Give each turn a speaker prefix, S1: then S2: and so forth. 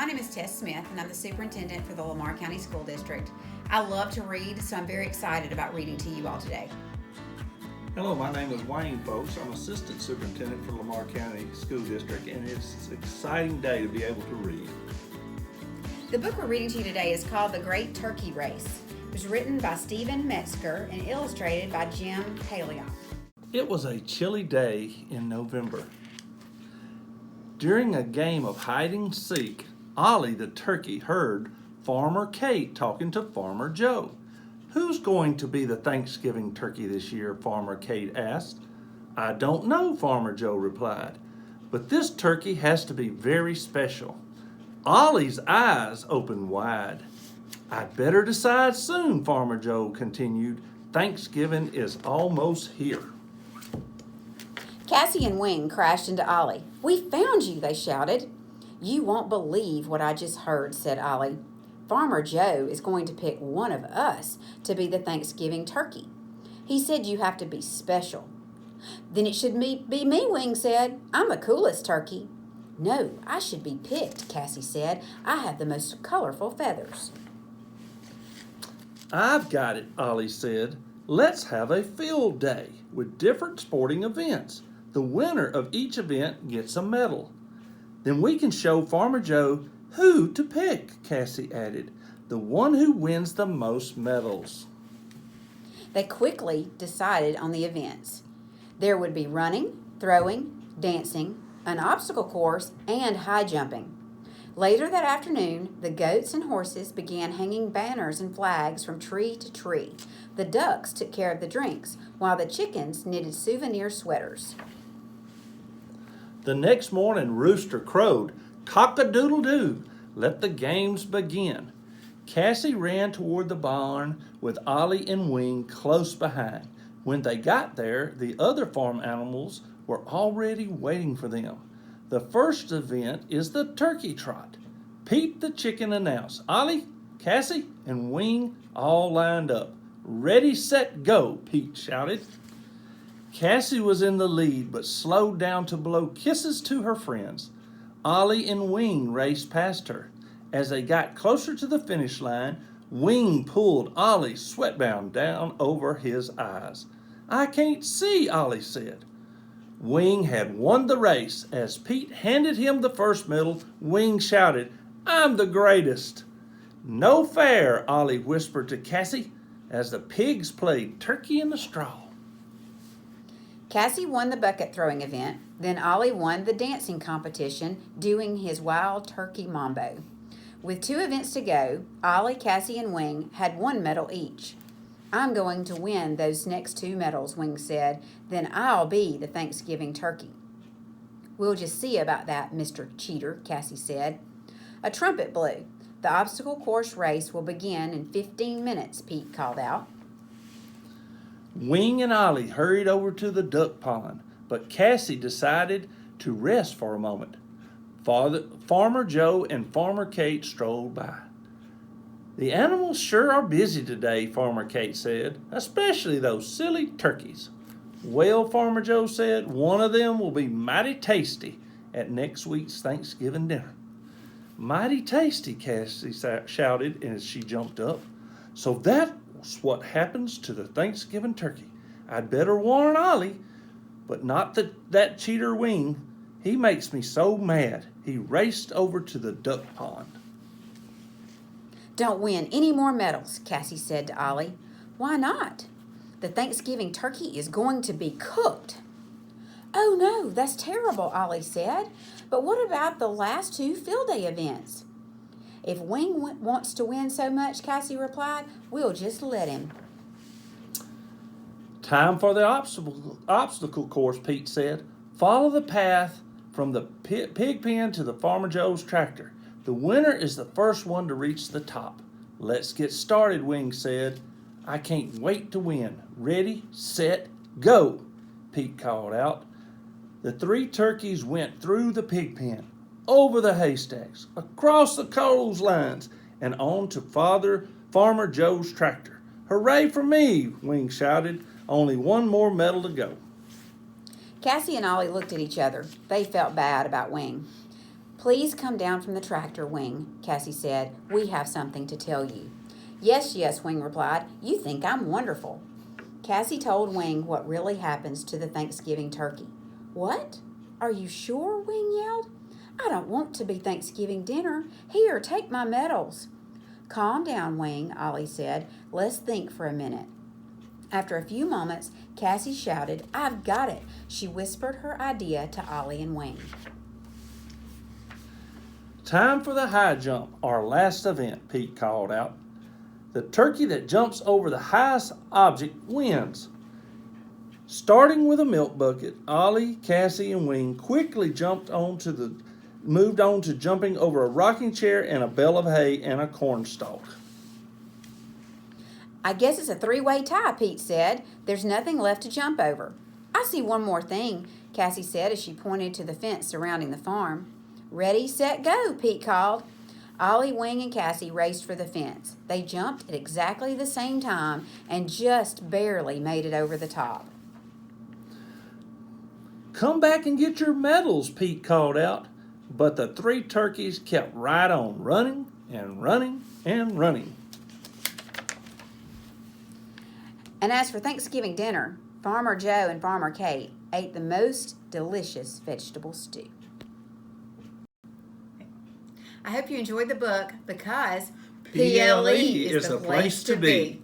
S1: My name is Tess Smith, and I'm the Superintendent for the Lamar County School District. I love to read, so I'm very excited about reading to you all today.
S2: Hello, my name is Wayne, folks. I'm Assistant Superintendent for Lamar County School District, and it's an exciting day to be able to read.
S1: The book we're reading to you today is called The Great Turkey Race. It was written by Metzger and illustrated by Paillot.
S2: It was a chilly day in November. During a game of hide-and-seek, Ollie the turkey heard Farmer Kate talking to Farmer Joe. "Who's going to be the Thanksgiving turkey this year?" Farmer Kate asked. "I don't know," Farmer Joe replied, "but this turkey has to be very special." Ollie's eyes opened wide. "I'd better decide soon," Farmer Joe continued. "Thanksgiving is almost here."
S1: Cassie and Wing crashed into Ollie. "We found you," they shouted. "You won't believe what I just heard," said Ollie. "Farmer Joe is going to pick one of us to be the Thanksgiving turkey. He said you have to be special." "Then it should be me," Wing said. "I'm the coolest turkey." "No, I should be picked," Cassie said. "I have the most colorful feathers."
S2: "I've got it," Ollie said. "Let's have a field day with different sporting events. The winner of each event gets a medal. Then we can show Farmer Joe who to pick," Cassie added. "The one who wins the most medals."
S1: They quickly decided on the events. There would be running, throwing, dancing, an obstacle course, and high jumping. Later that afternoon, the goats and horses began hanging banners and flags from tree to tree. The ducks took care of the drinks, while the chickens knitted souvenir sweaters.
S2: The next morning, Rooster crowed, "Cock-a-doodle-doo, let the games begin." Cassie ran toward the barn with Ollie and Wing close behind. When they got there, the other farm animals were already waiting for them. The first event is the turkey trot. Pete the chicken announced. Ollie, Cassie, and Wing all lined up. "Ready, set, go," Pete shouted. Cassie was in the lead, but slowed down to blow kisses to her friends. Ollie and Wing raced past her. As they got closer to the finish line, Wing pulled Ollie's sweatband down over his eyes. "I can't see," Ollie said. Wing had won the race. As Pete handed him the first medal, Wing shouted, "I'm the greatest." "No fair," Ollie whispered to Cassie as the pigs played turkey in the straw.
S1: Cassie won the bucket throwing event. Then Ollie won the dancing competition, doing his wild turkey mambo. With 2 events to go, Ollie, Cassie, and Wing had 1 medal each. "I'm going to win those next 2 medals," Wing said. "Then I'll be the Thanksgiving turkey." "We'll just see about that, Mr. Cheater," Cassie said. A trumpet blew. "The obstacle course race will begin in 15 minutes, Pete called out.
S2: Wing and Ollie hurried over to the duck pond, but Cassie decided to rest for a moment. Farmer Joe and Farmer Kate strolled by. "The animals sure are busy today," Farmer Kate said, "especially those silly turkeys." "Well," Farmer Joe said, "one of them will be mighty tasty at next week's Thanksgiving dinner." "Mighty tasty," Cassie shouted as she jumped up. "So that's what happens to the Thanksgiving turkey. I'd better warn Ollie, but not that cheater Wing. He makes me so mad." He raced over to the duck pond.
S1: "Don't win any more medals," Cassie said to Ollie. "Why not?" "The Thanksgiving turkey is going to be cooked." "Oh no, that's terrible," Ollie said. "But what about the last 2 field day events?" "If Wing wants to win so much," Cassie replied, "we'll just let him."
S2: "Time for the obstacle course," Pete said. "Follow the path from the pig pen to the Farmer Joe's tractor. The winner is the first one to reach the top." "Let's get started," Wing said. "I can't wait to win." "Ready, set, go," Pete called out. The 3 turkeys went through the pig pen, over the haystacks, across the clotheslines, and on to Farmer Joe's tractor. "Hooray for me," Wing shouted. "Only 1 more medal to go."
S1: Cassie and Ollie looked at each other. They felt bad about Wing. "Please come down from the tractor, Wing," Cassie said. "We have something to tell you." "Yes, yes," Wing replied. "You think I'm wonderful." Cassie told Wing what really happens to the Thanksgiving turkey. "What? Are you sure?" Wing yelled. "I don't want to be Thanksgiving dinner. Here, take my medals." "Calm down, Wing," Ollie said. "Let's think for a minute." After a few moments, Cassie shouted, "I've got it." She whispered her idea to Ollie and Wing.
S2: "Time for the high jump, our last event," Pete called out. "The turkey that jumps over the highest object wins." Starting with a milk bucket, Ollie, Cassie, and Wing quickly moved on to jumping over a rocking chair and a bale of hay and a cornstalk.
S1: "I guess it's a three-way tie," Pete said. "There's nothing left to jump over." "I see one more thing," Cassie said as she pointed to the fence surrounding the farm. "Ready, set, go," Pete called. Ollie, Wing, and Cassie raced for the fence. They jumped at exactly the same time and just barely made it over the top.
S2: "Come back and get your medals," Pete called out. But the three turkeys kept right on running and running and running.
S1: And as for Thanksgiving dinner, Farmer Joe and Farmer Kate ate the most delicious vegetable stew. I hope you enjoyed the book because
S2: PLE is the place to be.